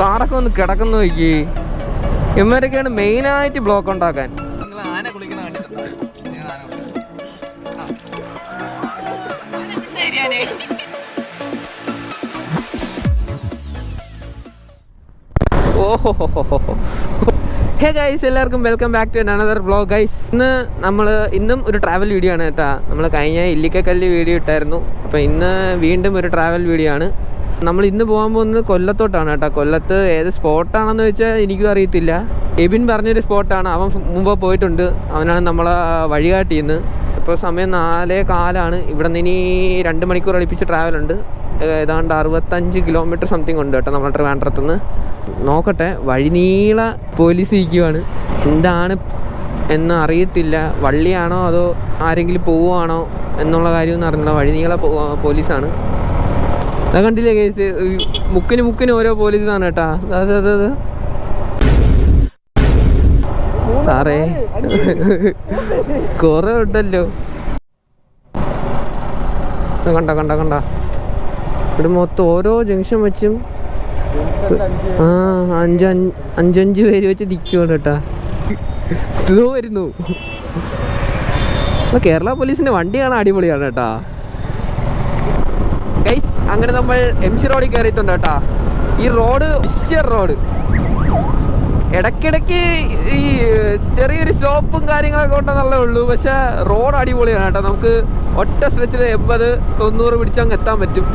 കാറൊക്കെ ഒന്ന് കിടക്കുന്നു നോക്കി. ഇവരൊക്കെയാണ് മെയിനായിട്ട് ബ്ലോക്ക് ഉണ്ടാക്കാൻ. നിങ്ങൾ ആന കുളിക്കുന്ന കണ്ടിട്ടുണ്ടോ? ഓഹോ. ഹേ ഗൈസ്, എല്ലാവർക്കും welcome back to another vlog guys. ഇന്നും ഒരു ട്രാവൽ വീഡിയോ ആണ് കേട്ടോ. നമ്മൾ കഴിഞ്ഞ ഇല്ലിക്കക്കല്ല് വീഡിയോ ഇട്ടായിരുന്നു. അപ്പോൾ ഇന്ന് വീണ്ടും ഒരു ട്രാവൽ വീഡിയോ ആണ്. നമ്മൾ ഇന്ന് പോകാൻ പോകുന്നത് കൊല്ലത്തോട്ടാണ് കേട്ടോ. കൊല്ലത്ത് ഏത് സ്പോട്ടാണെന്ന് വെച്ചാൽ എനിക്കും അറിയത്തില്ല. എബിൻ പറഞ്ഞൊരു സ്പോട്ടാണ്. അവൻ മുമ്പ് പോയിട്ടുണ്ട്. അവനാണ് നമ്മളെ വഴികാട്ടിയെന്ന്. ഇപ്പോൾ സമയം 4:15. ഇവിടെ നിന്ന് ഇനി 2 മണിക്കൂർ അടുപ്പിച്ച് ട്രാവലുണ്ട്. ഏതാണ്ട് 65 കിലോമീറ്റർ സംതിങ് ഉണ്ട് കേട്ടോ നമ്മുടെ ട്രിവാൻഡ്രത്തുനിന്ന്. നോക്കട്ടെ, വഴിനീള പോലീസ് ഇരിക്കുവാണ്. എന്താണ് എന്ന് അറിയത്തില്ല. വള്ളിയാണോ അതോ ആരെങ്കിലും പോവുകയാണോ എന്നുള്ള കാര്യമൊന്നും അറിഞ്ഞില്ല. വഴിനീള പോലീസാണ്. അത് കണ്ടില്ലേ കേസ്, മുക്കിന് ഓരോ പോലീസാണ് കേട്ടാ. അതെ സാറേ, കുറെ ഉണ്ടല്ലോ. കണ്ട ഇവിടെ മൊത്തം ഓരോ ജംഗ്ഷൻ വെച്ചും 5 പേര് വെച്ച് നിൽക്കുവാണ് കേട്ടാ. ഇതോ വരുന്നു. കേരള പോലീസിന്റെ വണ്ടി കാണാൻ അടിപൊളിയാണ് കേട്ടാ ഗൈസ്. അങ്ങനെ നമ്മൾ MC റോഡിൽ കയറിയിട്ടുണ്ട് കേട്ടാ. ഈ റോഡ് റോഡ് ഇടയ്ക്കിടയ്ക്ക് ഈ ചെറിയൊരു സ്ലോപ്പും കാര്യങ്ങളൊക്കെ ഉണ്ടെന്നുള്ളേ ഉള്ളൂ. പക്ഷെ റോഡ് അടിപൊളിയാണ് കേട്ടോ. നമുക്ക് ഒറ്റ സ്ട്രെച്ചിൽ 80-90 പിടിച്ചങ്ങ് എത്താൻ പറ്റും.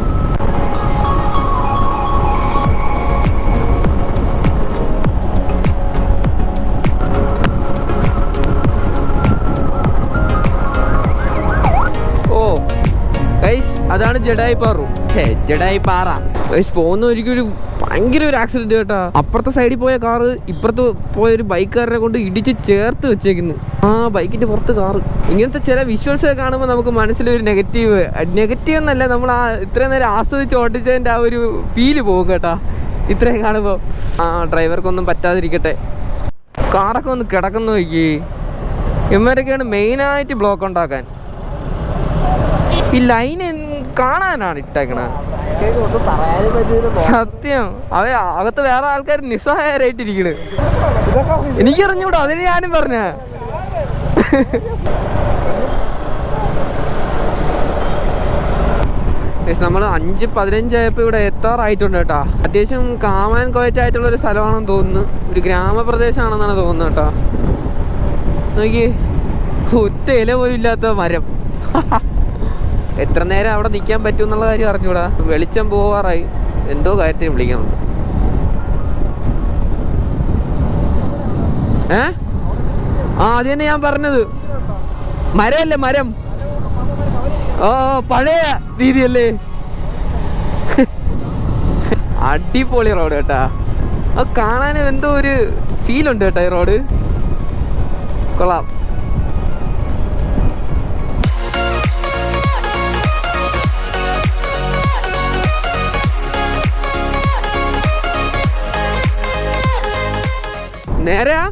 അതാണ് ജഡായിപ്പാറ. പോകുന്ന ഒരിക്കലും ഭയങ്കര ഒരു ആക്സിഡന്റ് കേട്ടാ. അപ്പുറത്തെ സൈഡിൽ പോയ കാറ് ഇപ്പുറത്ത് പോയ ഒരു ബൈക്കുകാരനെ കൊണ്ട് ഇടിച്ച് ചേർത്ത് വെച്ചേക്കുന്നു. ബൈക്കിന്റെ പുറത്ത് കാറ്. ഇങ്ങനത്തെ ചില വിഷ്വൽസ് ഒക്കെ കാണുമ്പോൾ നമുക്ക് മനസ്സിലൊരു നെഗറ്റീവ് എന്നല്ല, നമ്മൾ ഇത്രയും നേരം ആസ്വദിച്ച് ഓട്ടിച്ചതിന്റെ ആ ഒരു ഫീല് പോകും കേട്ടാ ഇത്രയും കാണുമ്പോൾ. ഡ്രൈവർക്കൊന്നും പറ്റാതിരിക്കട്ടെ. കാറൊക്കെ ഒന്ന് കിടക്കുന്നു നോക്കി. ഇവരൊക്കെയാണ് മെയിനായിട്ട് ബ്ലോക്ക് ഉണ്ടാക്കാൻ. ഈ ലൈൻ കാണാനാണ് ഇട്ടേക്കണ. സത്യം, അകത്ത് വേറെ ആൾക്കാർ നിസ്സഹായരായിട്ടിരിക്കണ്. എനിക്കറിഞ്ഞൂടാ, അതിന് ഞാനും പറഞ്ഞ. നമ്മൾ 5:15 ആയപ്പോൾ ഇവിടെ എത്താറായിട്ടുണ്ട് കേട്ടാ. അത്യാവശ്യം കാമാൻ കോയറ്റായിട്ടുള്ള ഒരു സ്ഥലമാണെന്ന് തോന്നുന്നു. ഒരു ഗ്രാമപ്രദേശമാണെന്നാണ് തോന്നുന്നത് കേട്ടോ. നോക്കി, ഒറ്റ ഇല പോലും ഇല്ലാത്ത മരം. എത്ര നേരം അവിടെ നിൽക്കാൻ പറ്റും എന്നുള്ള കാര്യം അറിഞ്ഞൂടാ. വെളിച്ചം പോവാറായി. എന്തോ കാര്യത്തിന് വിളിക്കണം. അത് തന്നെ ഞാൻ പറഞ്ഞത്. മരമല്ലേ, മരം. പഴയ രീതിയല്ലേ. അടിപൊളി റോഡ് കേട്ടാ. കാണാനും എന്തോ ഒരു ഫീലുണ്ട് കേട്ടോ ഈ റോഡ്. കൊള്ളാം. നേരെയാ,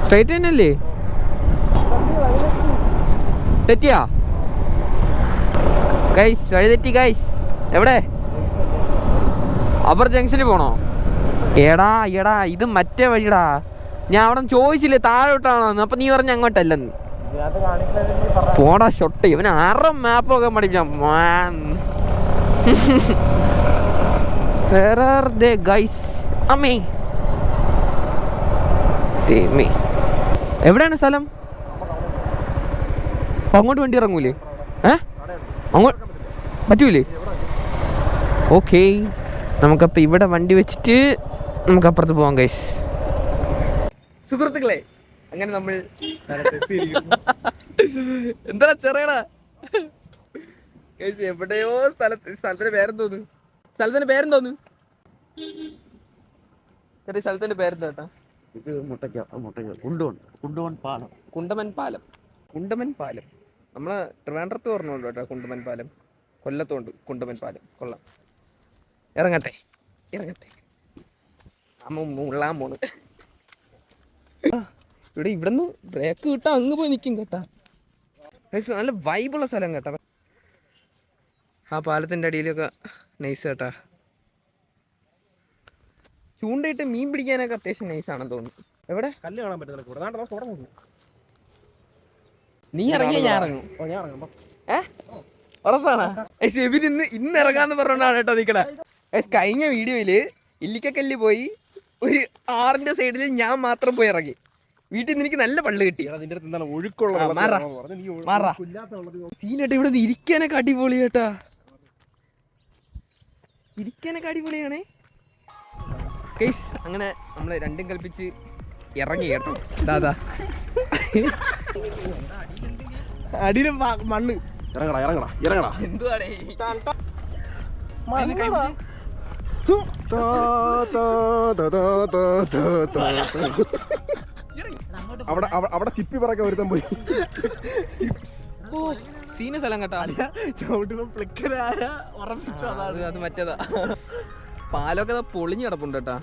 സ്ട്രൈറ്റ് തന്നെയല്ലേ? തെറ്റിയാ ഗൈസ്? വഴി തെറ്റി ഗൈസ്. എവിടെ? അപ്പർ ജംഗ്ഷനിൽ പോണോ? എടാ ഇത് മറ്റേ വഴിടാ. ഞാൻ അവിടെ ചോദിച്ചില്ലേ താഴോട്ടാണോന്ന്. അപ്പൊ നീ പറഞ്ഞ അങ്ങോട്ടല്ലെന്ന്. പോടാ ഷൊട്ട്. ഇവന് 6 മാപ്പൊക്കെ പഠിപ്പിച്ചാ. വേറെ ഗൈസ്. അമ്മേ, എവിടെയാണ് സ്ഥലം? അങ്ങോട്ട് വണ്ടി ഇറങ്ങൂലേ? അങ്ങോട്ട് പറ്റൂലേ? ഓക്കെ, നമുക്കപ്പോൾ ഇവിടെ വണ്ടി വെച്ചിട്ട് നമുക്ക് അപ്പുറത്ത് പോവാം ഗൈസ്. സുഹൃത്തുക്കളെ, അങ്ങനെ നമ്മൾ എന്താ ചെറിയടാ ഗൈസ്, എവിടെയോ സ്ഥലത്തിന്റെ പേരെന്തോന്നു? സ്ഥലത്തിന്റെ പേരെന്താ കേട്ടാ? ഇത് കുണ്ടമൻ പാലം. നമ്മളെ ട്രിവാൻഡ്രത്ത് പറഞ്ഞോളൂ കേട്ടോ കുണ്ടമൻ പാലം. കൊല്ലത്തുണ്ട് കുണ്ടമൻ പാലം. കൊള്ളാം. ഇറങ്ങട്ടെ. ഉള്ളാൻ പോണ്. ഇവിടുന്ന് ബ്രേക്ക് കിട്ടാൻ അങ്ങ് പോയി നിൽക്കും കേട്ടാ. നല്ല വൈബുള്ള സ്ഥലം കേട്ടാ. ആ പാലത്തിന്റെ അടിയിലൊക്കെ നൈസ് കേട്ടാ. ചൂണ്ടയിട്ട് മീൻ പിടിക്കാനൊക്കെ അത്യാവശ്യം നൈസാണെന്ന് തോന്നുന്നു. എവിടെ കല്ല് കാണാൻ പറ്റുന്നില്ല. നീ ഇറങ്ങിയ ഞാൻ ഇറങ്ങും. ഉറപ്പാണ് ഇന്ന് ഇറങ്ങാന്ന് പറഞ്ഞോണ്ടാണ് കേട്ടോ നിക്കണേ. കഴിഞ്ഞ വീഡിയോയില് ഇല്ലിക്കക്കല്ല് പോയി ഒരു ആറിന്റെ സൈഡിൽ ഞാൻ മാത്രം പോയി ഇറങ്ങി. വീട്ടിൽ നിന്ന് എനിക്ക് നല്ല പള്ളി കിട്ടി. സീനേട്ടാ ഇവിടെ ഇരിക്കാനൊക്കെ അടിപൊളി കേട്ടാ. ഇരിക്കാനൊക്കെ അടിപൊളിയാണേ. അങ്ങനെ നമ്മള് രണ്ടും കൽപ്പിച്ച് ഇറങ്ങി കേട്ടോ. ദാദാ അടിയിലും മണ്ണ്. ഇറങ്ങടാ എന്തുവാടേ അവിടെ ചിപ്പി പറക്കാൻ ഒരുത്തൻ പോയി. സീന സ്ഥലം കേട്ടാ. അത് മറ്റേതാ. പാലൊക്കെ പൊളിഞ്ഞ് കിടപ്പുണ്ട് കേട്ടാ.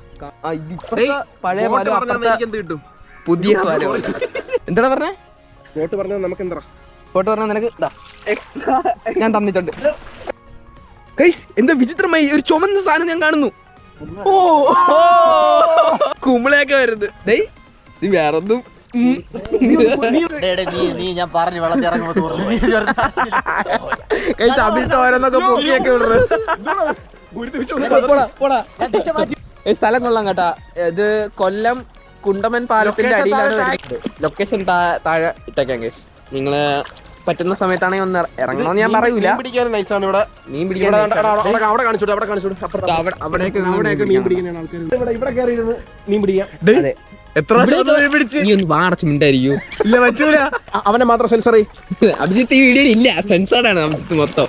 പഴയ പാലം കിട്ടും, പുതിയ പാലം. എന്താ പറഞ്ഞേ? സ്പോട്ട് പറഞ്ഞാൽ നമുക്ക് എന്താ സ്പോട്ട് പറഞ്ഞാൽ നിനക്ക് ഞാൻ തന്നിട്ടുണ്ട്. എന്താ വിചിത്രമായി ഒരു ചുമന്ന സാധനം ഞാൻ കാണുന്നു. ഓ കുമ്പളയൊക്കെ വരുന്നത്. നീ വേറൊന്നും ഞാൻ പറഞ്ഞു അഭിട്ട് ഓരോന്നൊക്കെ പൊക്കിയൊക്കെ വിടുന്നത്. സ്ഥലം കൊള്ളാം കേട്ടാ. ഇത് കൊല്ലം കുണ്ടമൻ പാലത്തിന്റെ അടിയിലാണ്. ലൊക്കേഷൻ താഴെ ഇട്ടേക്കാം കേസ്. നിങ്ങള് പറ്റുന്ന സമയത്താണെങ്കിൽ ഒന്ന് ഇറങ്ങണമെന്ന് ഞാൻ പറയൂല. മീൻ പിടിക്കാൻ മീൻ പിടിക്കാൻ വാടച്ച് മിണ്ടായിരിക്കൂ. അവനെ മാത്രം സെൻസറി അഭിജിത്ത് ഈ വീഡിയോയിൽ ഇല്ല, സെൻസേർഡാണ് അഭിജിത്ത് മൊത്തം.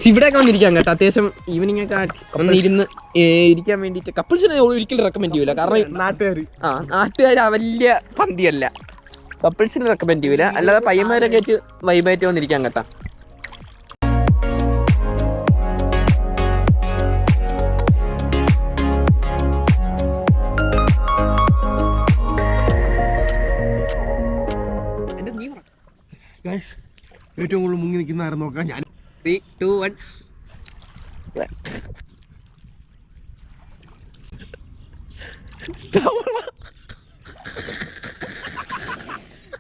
ഇവിടെയൊക്കെ വന്നിരിക്കാം കേട്ടോ. അത്യാവശ്യം ഈവനിങ് ഒക്കെ ഒന്ന് ഇരിക്കാൻ വേണ്ടിട്ട് കപ്പിൾസിനെ ഒരിക്കലും റെക്കമെൻഡ് ചെയ്യൂല. കാരണം നാട്ടുകാർ വലിയ പന്തിയല്ല. കപ്പിൾസിന് റെക്കമെൻഡ് ചെയ്യൂല. അല്ലാതെ പയ്യന്മാരൊക്കെ ആയിട്ട് വൈബായിട്ട് വന്നിരിക്കാൻ കേട്ടാ. ഏറ്റവും കൂടുതൽ മുങ്ങി നിൽക്കുന്ന ആരും നോക്കാം. ഞാൻ 3, 2, 1.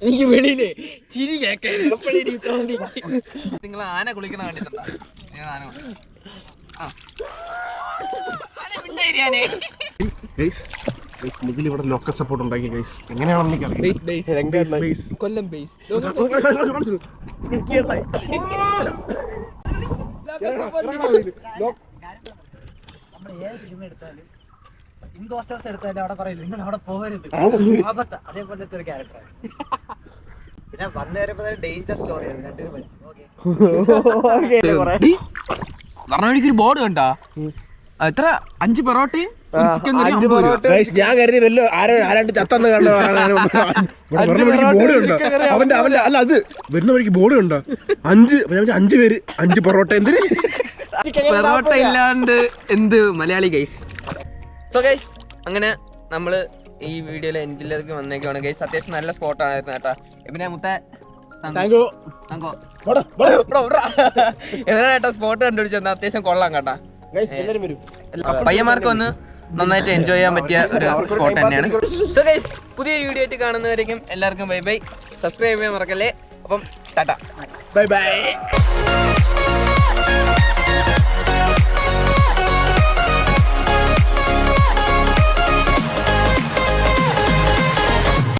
എനിക്ക് വെളിയില് ചിരി കേൾക്കാൻ നിങ്ങൾ ആന കുളിക്കണ കണ്ടിട്ടുണ്ടോ? ഇവിടെ ലോക്കൽ സപ്പോർട്ട് ഉണ്ടാക്കി എങ്ങനെയാണെന്ന് കൊല്ലം ബേസ് സിനിമ എടുത്താലും ഇൻകോസ്റ്റേഴ്സ് എടുത്താലും അവിടെ പറയില്ല നിങ്ങൾ അവിടെ പോകരുത്, അതേപോലത്തെ ഒരു ക്യാരക്ടറാണ്. പിന്നെ വന്നു വരുമ്പോ ഡേഞ്ചർ സ്റ്റോറിയാണ് രണ്ടുപേരും. ഒരു ബോർഡ് കണ്ടാ എത്ര 5 പൊറോട്ടയും ഞാൻ കരുതി വല്ല ആരാണ്ട് ചത്തന്ന് കണ്ടു. ബോർഡ് ഉണ്ടോ അവന്റെ അല്ല അത് വരുന്ന വഴിക്ക് ബോർഡ് ഉണ്ടോ? 5 പേര് 5 പൊറോട്ട. എന്തിന് പൊറോട്ട ഇല്ലാണ്ട് എന്ത് മലയാളി ഗൈസ്. സോ ഗൈസ് അങ്ങനെ നമ്മള് ഈ വീഡിയോയിലെ എൻഡിലേക്ക് വന്നേക്കാണ് ഗൈസ്. അത്യാവശ്യം നല്ല സ്പോട്ടായിരുന്നു കേട്ടാ. പിന്നെ മുത്ത എങ്ങനെയാ സ്പോട്ട് കണ്ടുപിടിച്ചത്? അത്യാവശ്യം കൊള്ളാം കേട്ടാ. പയ്യന്മാർക്ക് വന്ന് നന്നായിട്ട് എൻജോയ് ചെയ്യാൻ പറ്റിയ ഒരു സ്പോട്ട് തന്നെയാണ്. സോ ഗൈസ് പുതിയൊരു വീഡിയോ ആയിട്ട് കാണുന്നവരേക്കും എല്ലാവർക്കും ബൈ ബൈ. സബ്സ്ക്രൈബ് ചെയ്യാൻ മറക്കല്ലേ. അപ്പം ടാറ്റ, ബൈ ബൈ.